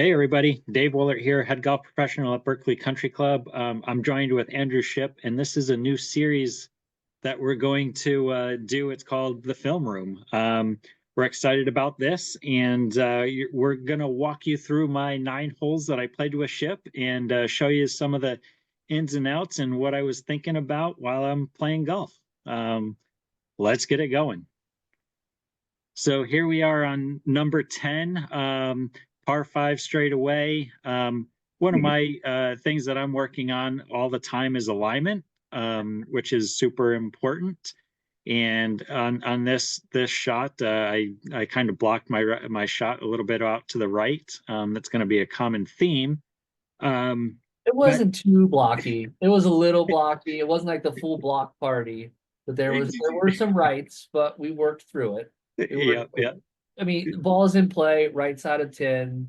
Hey everybody, Dave Wolert here, head golf professional at Berkeley Country Club. I'm joined with Andrew Ship, and this is a new series that we're going to do. It's called the Film Room. We're excited about this, and we're going to walk you through my 9 holes that I played with Ship and show you some of the ins and outs and what I was thinking about while I'm playing golf. Let's get it going. So here we are on number 10. Par five straight away. One of my things that I'm working on all the time is alignment, which is super important. And on this shot, I kind of blocked my shot a little bit out to the right. That's going to be a common theme. It But wasn't too blocky. It was a little blocky. It wasn't like the full block party, but there were some rights, but we worked through it. We yeah, worked. yeah. I mean, ball's in play, right side of 10.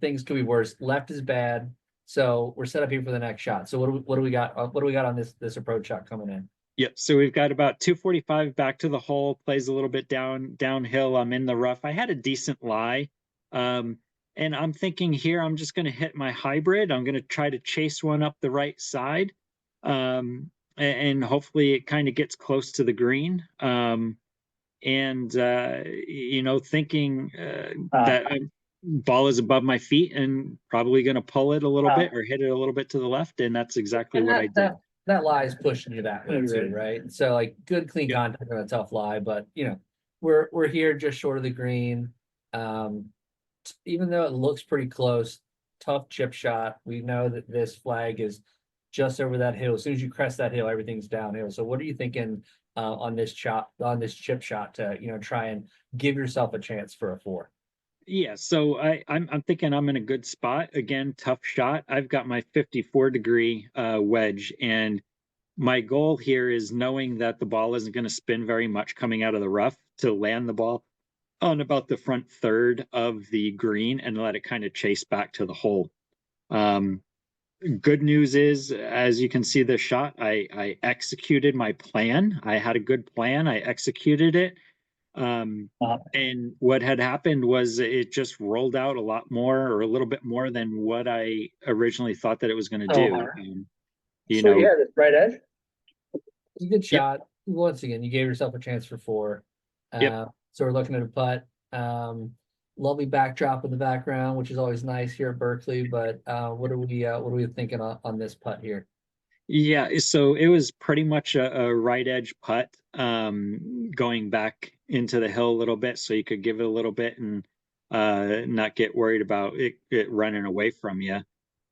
Things could be worse. Left is bad. So we're set up here for the next shot. So what do we got? What do we got on this approach shot coming in? Yep. So we've got about 245 back to the hole, plays a little bit downhill. I'm in the rough. I had a decent lie. Um, and I'm thinking here, I'm just going to hit my hybrid. I'm going to try to chase one up the right side. And hopefully it kind of gets close to the green. And thinking that ball is above my feet and probably going to pull it a little Uh, bit or hit it a little bit to the left. And that's exactly and what I that did. that that lie is pushing you that way too, right? So like good clean Yep. contact on a tough lie, but we're here just short of the green. Um, Even though it looks pretty close, tough chip shot. We know that this flag is just over that hill. As soon as you crest that hill, everything's downhill. So what are you thinking on this chip shot to try and give yourself a chance for a four? Yeah, so I'm thinking I'm in a good spot. Again, tough shot. I've got my 54-degree wedge, and my goal here is knowing that the ball isn't going to spin very much coming out of the rough to land the ball on about the front third of the green and let it kind of chase back to the hole. Um, Good news is, as you can see the shot, I executed my plan. I had a good plan. I executed it. Um, and what had happened was it just rolled out a lot more or a little bit more than what I originally thought that it was going to Oh, do. You so know, yeah, this right edge. It's a good yep, shot. Once again, you gave yourself a chance for four. yep. So we're looking at a putt. Lovely backdrop in the background, which is always nice here at Berkeley. But what are we thinking on this putt here? Yeah, so it was pretty much a right edge putt, going back into the hill a little bit, so you could give it a little bit and not get worried about it running away from you.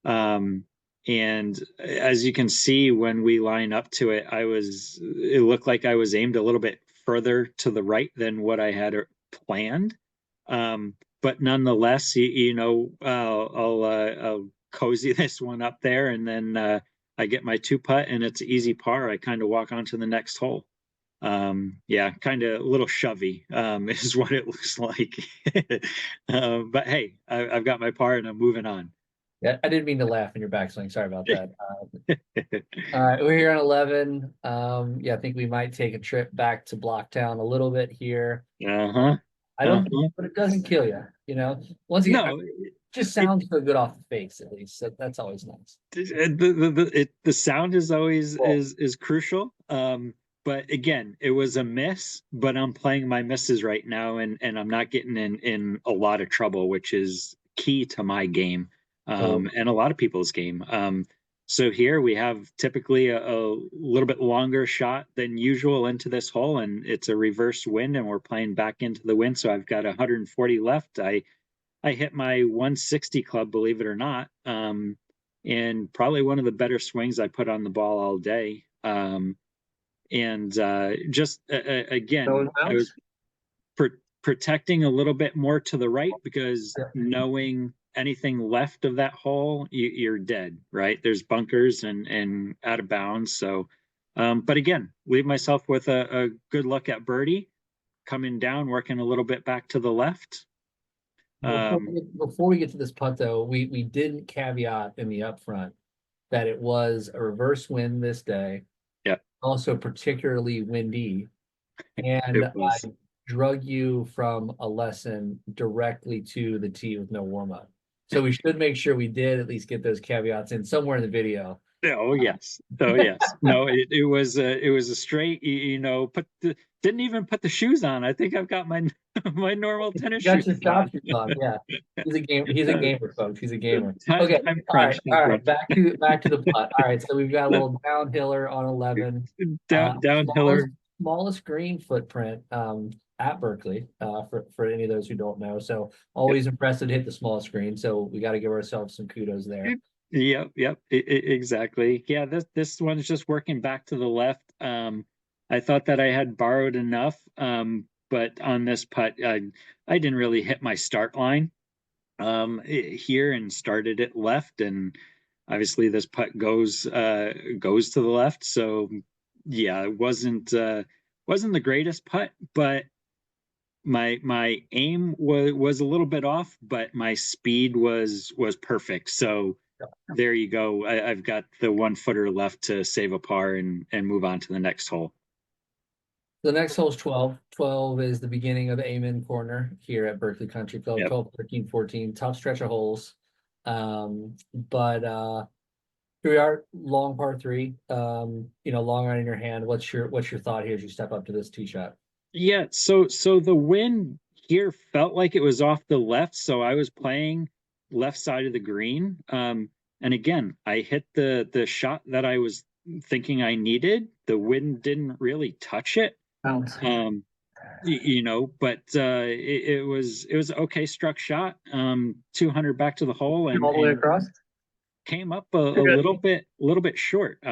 Um, and as you can see, when we line up to it, it looked like I was aimed a little bit further to the right than what I had planned. But nonetheless, I'll cozy this one up there, and then I get my two putt, and it's easy par. I kind of walk on to the next hole. Yeah, kind of a little shovey, is what it looks like. But hey, I've got my par, and I'm moving on. Yeah, I didn't mean to laugh in your backswing. Sorry about that. All right, we're here on 11. Yeah, I think we might take a trip back to Blocktown a little bit here. Uh-huh. I don't, Uh-huh. but it doesn't kill you. Once again, No, just it, sounds so good off the face at least. So that's always nice. the sound is always Cool. is crucial. But again, it was a miss, but I'm playing my misses right now, and I'm not getting in a lot of trouble, which is key to my game, So and a lot of people's game. So here we have typically a little bit longer shot than usual into this hole, and it's a reverse wind, and we're playing back into the wind. So I've got 140 left. I hit my 160 club, believe it or not, and probably one of the better swings I put on the ball all day. And just no again, I was bounce. protecting a little bit more to the right because Yeah. knowing anything left of that hole, you're dead, right? There's bunkers and out of bounds. So, but again, leave myself with a good look at birdie coming down, working a little bit back to the left. Um, Before we get to this putt, though, we didn't caveat in the upfront that it was a reverse wind this day, yeah, also particularly windy, and it I was. drug you from a lesson directly to the tee with no warm up. So we should make sure we did at least get those caveats in somewhere in the video. Oh yes, oh yes. No, it was a straight. Didn't even put the shoes on. I think I've got my my normal tennis You got shoes your on. shop shoes on, yeah. He's a game. He's a gamer, folks. He's a gamer. Time, Okay, time all right, crunch, time all right. crunch. Back to the putt. All right, so we've got a little downhiller on 11. Downhiller. Smallest green footprint at Berkeley, for any of those who don't know. So always impressive to hit the small screen. So we got to give ourselves some kudos there. Yep, exactly. Yeah, this one's just working back to the left. I thought that I had borrowed enough, but on this putt, I didn't really hit my start line here and started it left, and obviously this putt goes to the left. So yeah, it wasn't the greatest putt, but my aim was a little bit off, but my speed was perfect. So there you go. I've got the 1 footer left to save a par and move on to the next hole. The next hole is 12. 12 is the beginning of Amen Corner here at Berkeley Country Club. Yep. 12, 13, 14, tough stretch of holes. But here we are, long par 3. Long iron in your hand. What's your thought here as you step up to this tee shot? Yeah, so the wind here felt like it was off the left, so I was playing left side of the green. And again, I hit the shot that I was thinking I needed. The wind didn't really touch it. Bounce. But it was okay struck shot. 200 back to the hole and all the way across. Came up a little bit short.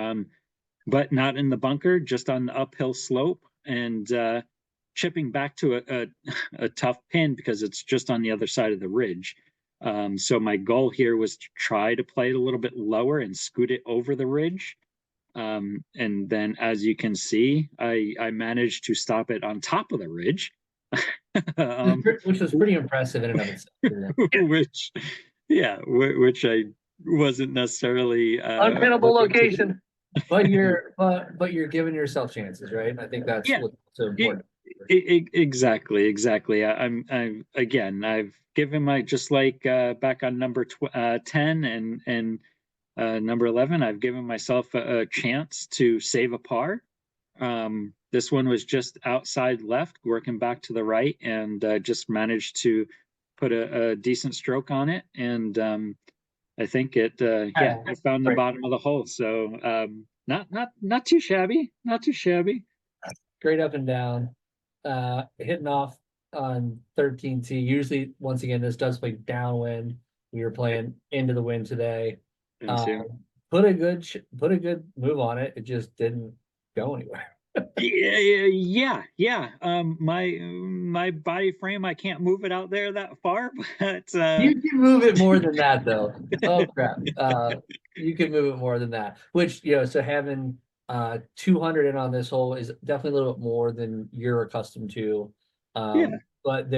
But not in the bunker, just on the uphill slope and chipping back to a tough pin because it's just on the other side of the ridge. So my goal here was to try to play it a little bit lower and scoot it over the ridge. And then, as you can see, I managed to stop it on top of the ridge, which was pretty impressive in and of itself. which I wasn't necessarily unpinnable location. But you're giving yourself chances, right? I think that's what's so important. Exactly. I've given my, just like back on number 10 and number 11, I've given myself a chance to save a par. This one was just outside left, working back to the right, and just managed to put a decent stroke on it. And I think it I found the bottom of the hole. So not too shabby, Straight up and down, hitting off on 13T. Usually, once again, this does play downwind. We were playing into the wind today. Put a good move on it. It just didn't go anywhere. Yeah. My body frame, I can't move it out there that far, but you can move it more than that, though. Oh crap! You can move it more than that. Which so having 200 in on this hole is definitely a little bit more than you're accustomed to. But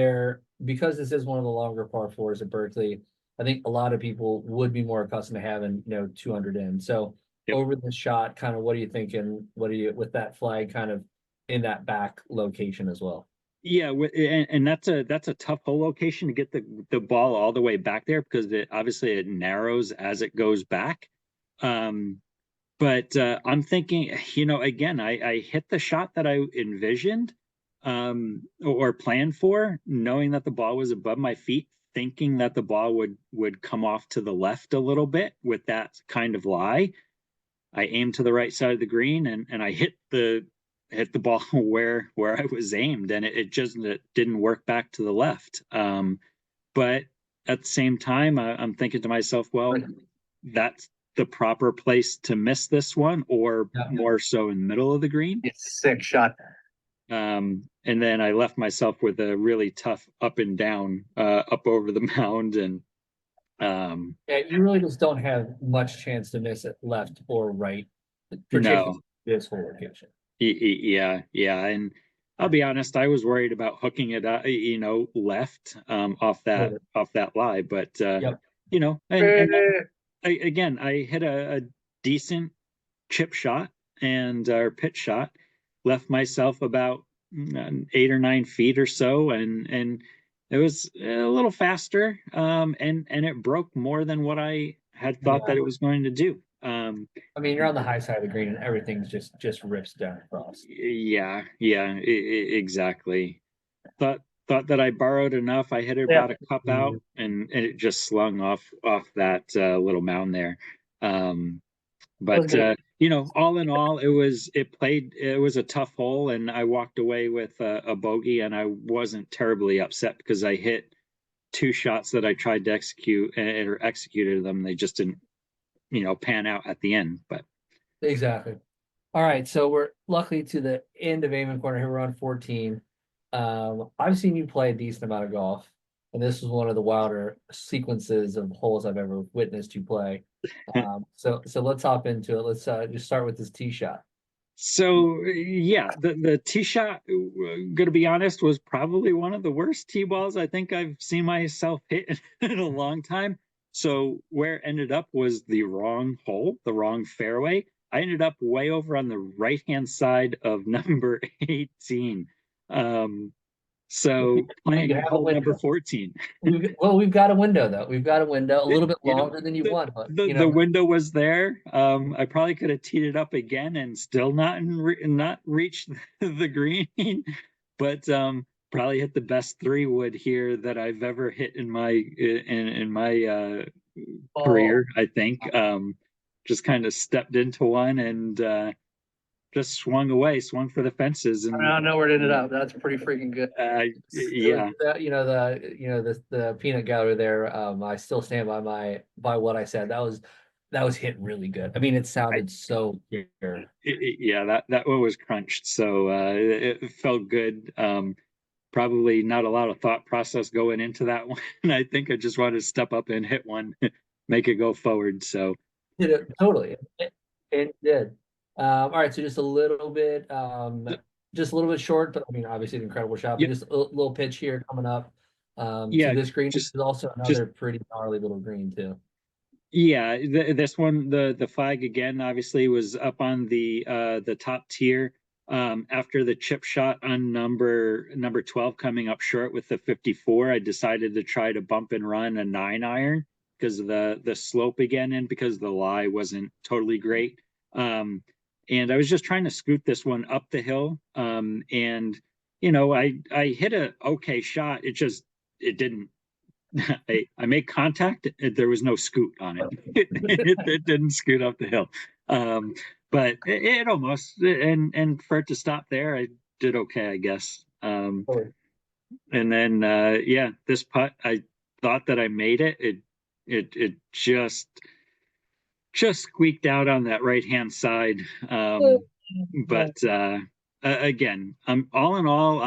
because this is one of the longer par 4s at Berkeley, I think a lot of people would be more accustomed to having 200 in. So over the shot, kind of what are you thinking? What are you with that flag kind of in that back location as well? Yeah, and that's a tough hole location to get the ball all the way back there because it narrows as it goes back. But I'm thinking, again, I hit the shot that I envisioned or planned for, knowing that the ball was above my feet, thinking that the ball would come off to the left a little bit with that kind of lie. I aimed to the right side of the green and I hit the ball where I was aimed, and it didn't work back to the left. But at the same time, I'm thinking to myself, well, that's the proper place to miss this one, or more so in the middle of the green. It's sick shot. And then I left myself with a really tough up and down up over the mound, and you really just don't have much chance to miss it left or right, particularly this whole location. Yeah, and I'll be honest, I was worried about hooking it up, left off that lie, but again, I hit a decent chip shot or pitch shot, left myself about 8 or 9 feet or so, and It was a little faster, and it broke more than what I had thought Yeah. that it was going to do. I mean, you're on the high side of the green and everything's just rips down across. Yeah, yeah, exactly. Thought that I borrowed enough. I hit Yeah. about a cup out, and it just slung off that little mound there. Um, That was but good. all in all, it was a tough hole, and I walked away with a bogey, and I wasn't terribly upset because I hit two shots that I tried to execute or executed them. They just didn't, pan out at the end. But Exactly. All right, so we're luckily to the end of Amen Corner here. We're on 14. I've seen you play a decent amount of golf, and this was one of the wilder sequences of holes I've ever witnessed you play. So let's hop into it. Let's just start with this tee shot. so yeah, the tee shot, gonna be honest, was probably one of the worst tee balls I think I've seen myself hit in a long time. So where it ended up was the wrong hole, the wrong fairway. I ended up way over on the right hand side of number 18. Um, so We playing have a hole number window. 14. We've got a window though. We've got a window a it, little bit you know longer than you the, want, but the window was there. I probably could have teed it up again and still not reached the green, but probably hit the best 3 wood here that I've ever hit in my oh, career, I think. Just kind of stepped into one and just swung for the fences. I And don't know where it ended up. That's pretty freaking good. It was yeah, the peanut gallery there. I still stand by what I said. That was hit really good. I mean, it I sounded so clear. yeah, that one was crunched, so it felt good. Probably not a lot of thought process going into that one. I think I just wanted to step up and hit one, make it go forward. So Did it totally. It did. All right, so just a little bit short, but I mean, obviously an incredible shot. But yep, just a little pitch here coming up. To yeah, this green just is also just another pretty gnarly little green too. yeah. This one, the flag again, obviously was up on the top tier. After the chip shot on number 12 coming up short with the 54, I decided to try to bump and run a 9 iron because of the slope again, and because the lie wasn't totally great. And I was just trying to scoot this one up the hill. And I hit a okay shot. It didn't. I made contact. There was no scoot on it. It didn't scoot up the hill. Um, but it almost, and for it to stop there, I did okay, I guess. Oh, And then yeah, this putt, I thought that I made it. It just squeaked out on that right hand side. no. But again, I'm all in all,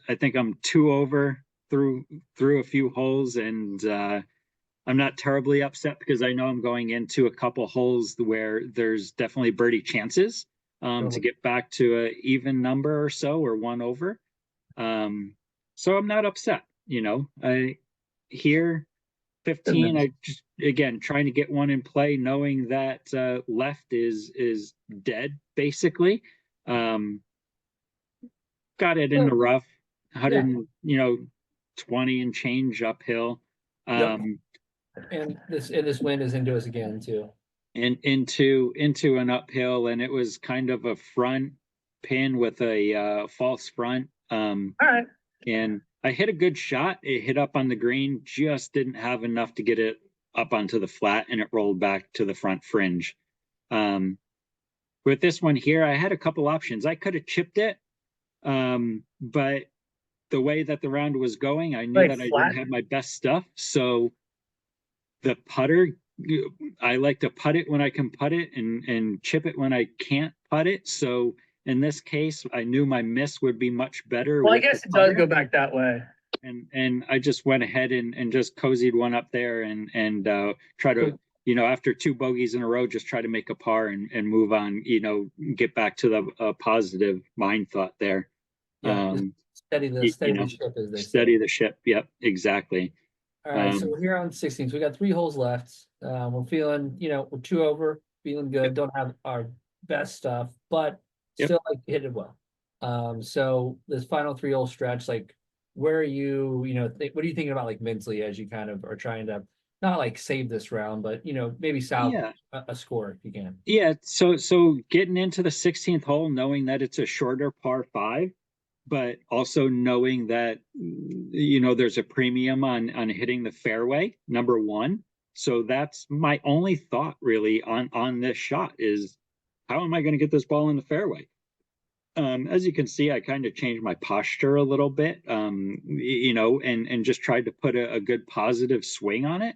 I think I'm 2 over through a few holes, and I'm not terribly upset because I know I'm going into a couple holes where there's definitely birdie chances to get back to a even number or so, or 1 over. Um, so I'm not upset. I here 15. I just, again, trying to get one in play, knowing that left is dead basically. Um, got it in the rough, Yeah. 120 and change uphill. Yep. Um, And this wind is into us again too. and into an uphill, and it was kind of a front pin with a false front. All right. And I hit a good shot. It hit up on the green, just didn't have enough to get it up onto the flat, and it rolled back to the front fringe. Um, with this one here, I had a couple options. I could have chipped it, but the way that the round was going, I knew Like that I didn't flat. have my best stuff. So the putter, I like to putt it when I can putt it, and chip it when I can't putt it. So in this case, I knew my miss would be much better Well, I with the guess it does putter. go back that way. And I just went ahead and just cozied one up there, and try to, after 2 bogeys in a row, just try to make a par and move on, get back to the positive mind thought there. Yeah, just um steady the ship, as they say. steady the ship. Yep, exactly. All right, so um we're here on 16. So we got 3 holes left. We're feeling, we're 2 over, feeling good. yep, Don't have our best stuff, but yep. still like hit it well. So this final 3 hole stretch, like where are you, what are you thinking about like mentally as you kind of are trying to not like save this round, but maybe salvage Yeah. a score if you can. Yeah, so getting into the 16th hole, knowing that it's a shorter par five, but also knowing that there's a premium on hitting the fairway, number one. So that's my only thought really on this shot is how am I going to get this ball in the fairway? As you can see, I kind of changed my posture a little bit, and just tried to put a good positive swing on it.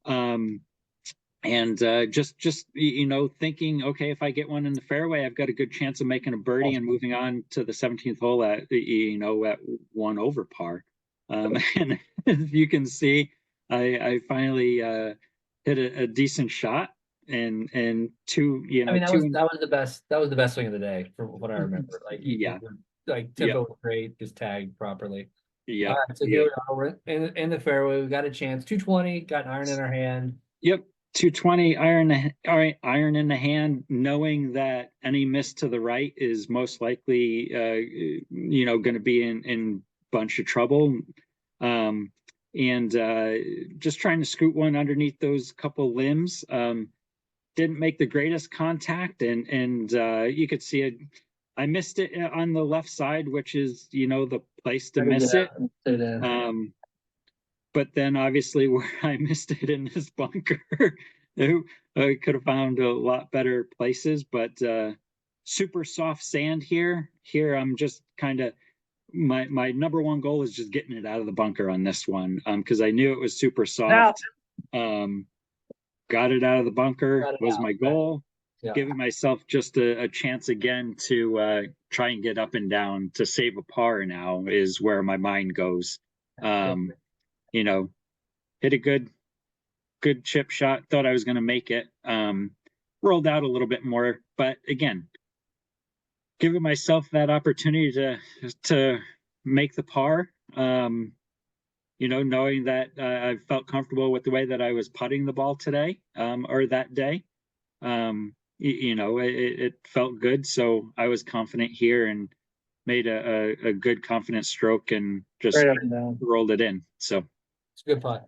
Um, and just thinking, okay, if I get one in the fairway, I've got a good chance of making a birdie and moving on to the 17th hole at at one over par. And as you can see, I finally hit a decent shot and two I mean, that was two that was the best. That was the best swing of the day, from what I remember. Like yeah, like yeah, tempo was great, just tagged properly. All yep, right, so here yep. we are. We're in the fairway. We got a chance. 220. Got an iron in our hand. Yep, 220 iron. All right, iron in the hand, knowing that any miss to the right is most likely, going to be in bunch of trouble. Um, and just trying to scoot one underneath those couple limbs. Didn't make the greatest contact, and you could see it. I missed it on the left side, which is the place to miss it. Um, but then obviously where I missed it in this bunker, I could have found a lot better places, but super soft sand here. Here I'm just kind of my number one goal is just getting it out of the bunker on this one because I knew it was super Now, soft. Um, got it out of the bunker got it was out. my goal. Yeah. Giving myself just a chance again to try and get up and down to save a par now is where my mind goes. Um, you know, hit a good chip shot. Thought I was going to make it. Rolled out a little bit more, but again, giving myself that opportunity to make the par. Knowing that I felt comfortable with the way that I was putting the ball today or that day. It felt good, so I was confident here and made a good confident stroke and just Right up and down. rolled it in. So It's a good putt.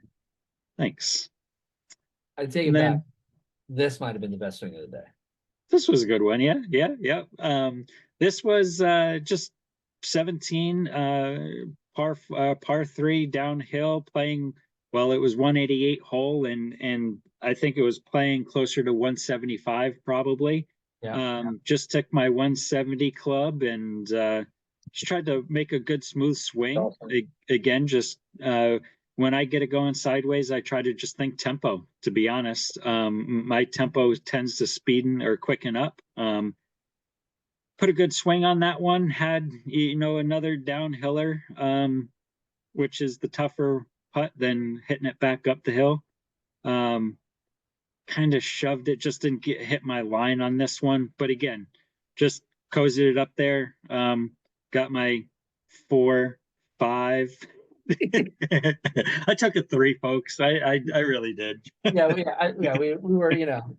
thanks. I take And it back. then This might have been the best swing of the day. this was a good one. Yeah, yeah, yeah. This was just 17 par three downhill playing. Well, it was 188 hole, and I think it was playing closer to 175 probably. Yeah. Just took my 170 club and just tried to make a good smooth swing. Awesome. Again, just when I get it going sideways, I try to just think tempo, to be honest. My tempo tends to speeden or quicken up. Put a good swing on that one, had, another downhiller, which is the tougher putt than hitting it back up the hill. Kind of shoved it, just didn't hit my line on this one. But again, just cozied it up there. Got my 4, 5. I took a 3, folks. I really did. We were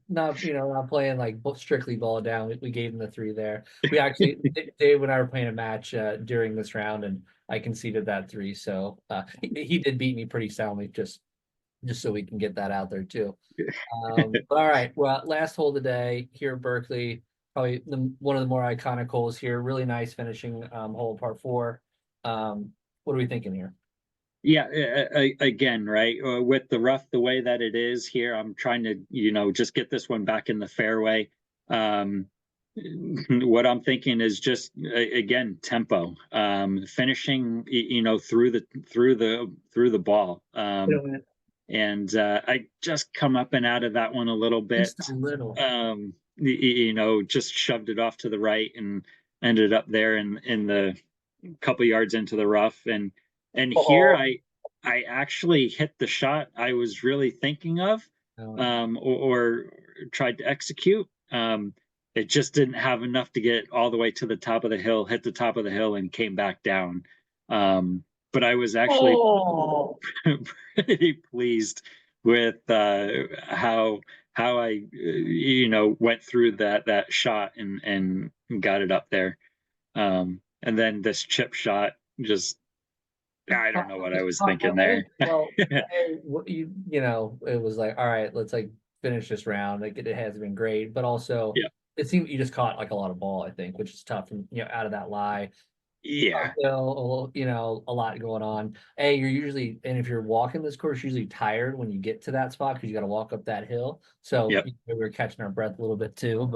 not playing like strictly ball down. We gave him the 3 there. We actually Dave and I were playing a match during this round, and I conceded that 3. So he did beat me pretty soundly, just so we can get that out there too. All right, well, last hole today here at Berkeley, probably one of the more iconic holes here. Really nice finishing hole, par 4. What are we thinking here? Yeah, again, right, with the rough the way that it is here, I'm trying to just get this one back in the fairway. What I'm thinking is just again tempo, finishing through the ball. And I just come up and out of that one a little bit. Just a little. Just shoved it off to the right and ended up there in the couple yards into the rough. And here I actually hit the shot I was really thinking of, or tried to execute. It just didn't have enough to get all the way to the top of the hill, hit the top of the hill, and came back down. But I was actually pretty pleased with how I went through that shot and got it up there. And then this chip shot just I don't know what I Just was caught thinking one hole. there. Well, hey, you know, it was like, all right, let's like finish this round. Like it has been great, but also Yeah. it seemed you just caught like a lot of ball, I think, which is tough. And you know, out of that lie, Yeah. uphill, you know, a lot going on. Hey, you're usually, and if you're walking this course, you're usually tired when you get to that spot because you got to walk up that hill. So Yep. you know, we were catching our breath a little bit too,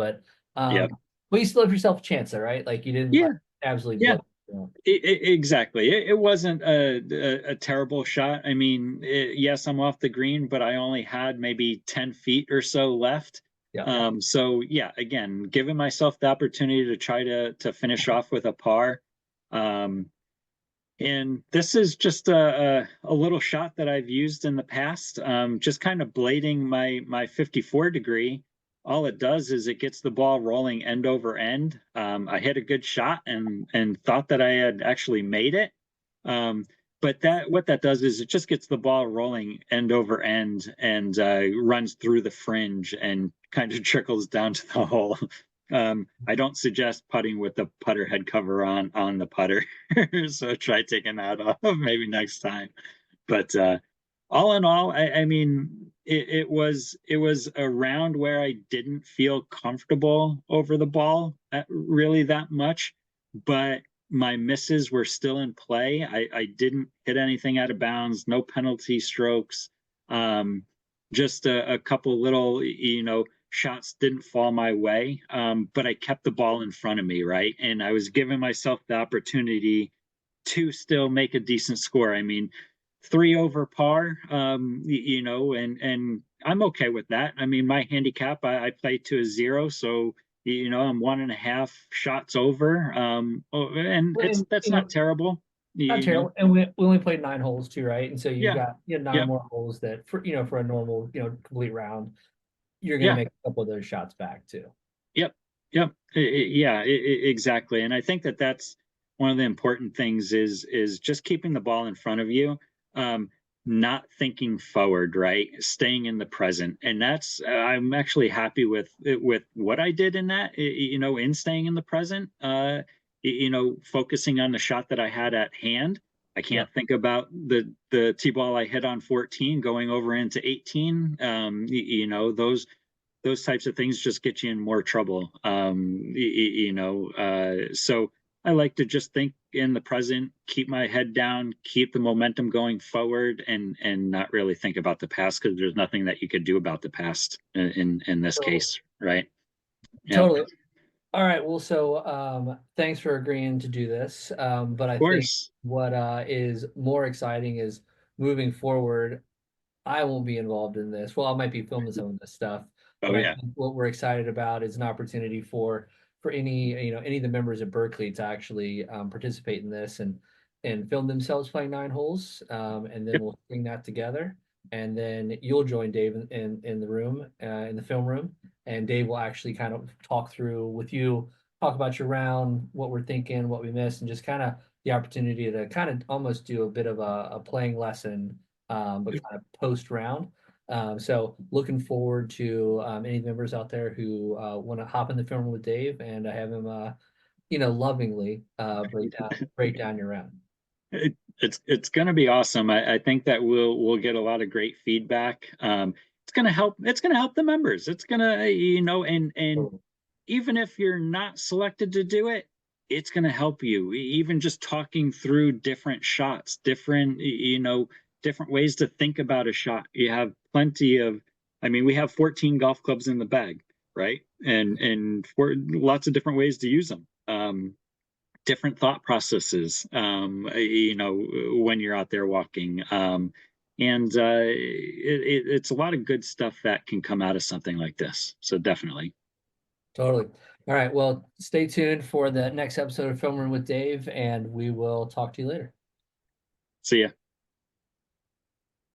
Yep. but you still have yourself a chance there, right? Like you didn't like Yeah. absolutely Yeah. blow. You know? Exactly. It wasn't a terrible shot. I mean, yes, I'm off the green, but I only had maybe 10 feet or so left. Yeah. So yeah, again, giving myself the opportunity to try to finish off with a par. Um, and this is just a little shot that I've used in the past, just kind of blading my 54 degree. All it does is it gets the ball rolling end over end. I hit a good shot and thought that I had actually made it. Um, but that what that does is it just gets the ball rolling end over end and runs through the fringe and kind of trickles down to the hole. I don't suggest putting with the putter head cover on the putter. So try taking that off maybe next time. But all in all, I mean, it was a round where I didn't feel comfortable over the ball really that much, but my misses were still in play. I didn't hit anything out of bounds, no penalty strokes. Um, just a couple little, shots didn't fall my way, but I kept the ball in front of me, right? And I was giving myself the opportunity to still make a decent score. I mean, three over par, and I'm okay with that. I mean, my handicap, I play to a zero, so I'm 1.5 shots over, and it's And that's you know, not terrible. not You know, terrible. And we only played 9 holes too, right? And so you've yeah, got nine yep, more holes that for for a normal complete round, you're gonna yeah, make a couple of those shots back too. yep, yep, yeah, exactly. And I think that that's one of the important things is just keeping the ball in front of you. Um, not thinking forward, right? Staying in the present, and that's I'm actually happy with what I did in that. In staying in the present. Focusing on the shot that I had at hand. I Yep. can't think about the tee ball I hit on 14 going over into 18. Those types of things just get you in more trouble. So I like to just think in the present, keep my head down, keep the momentum going forward, and not really think about the past because there's nothing that you could do about the past in this So case, right? Yeah, of totally. All right. Well, so thanks for agreeing to do this. But I think course. what is more exciting is moving forward. I won't be involved in this. Well, I might be filming some of this stuff, Oh but I yeah. think what we're excited about is an opportunity for any any of the members of Berkeley to actually participate in this and film themselves playing 9 holes, and then Yep. we'll bring that together, and then you'll join Dave in the room in the film room, and Dave will actually kind of talk through with you, talk about your round, what we're thinking, what we missed, and just kind of the opportunity to kind of almost do a bit of a playing lesson but kind of post round. So looking forward to any members out there who want to hop in the film room with Dave and have him, lovingly break down your round. It's going to be awesome. I think that we'll get a lot of great feedback. It's going to help. It's going to help the members. It's going to and So, even if you're not selected to do it, it's going to help you. Even just talking through different shots, different ways to think about a shot. You have plenty of. I mean, we have 14 golf clubs in the bag, right? And for lots of different ways to use them. Different thought processes, when you're out there walking. And it's a lot of good stuff that can come out of something like this. So definitely. totally. All right. Well, stay tuned for the next episode of Film Room with Dave, and we will talk to you later. See ya.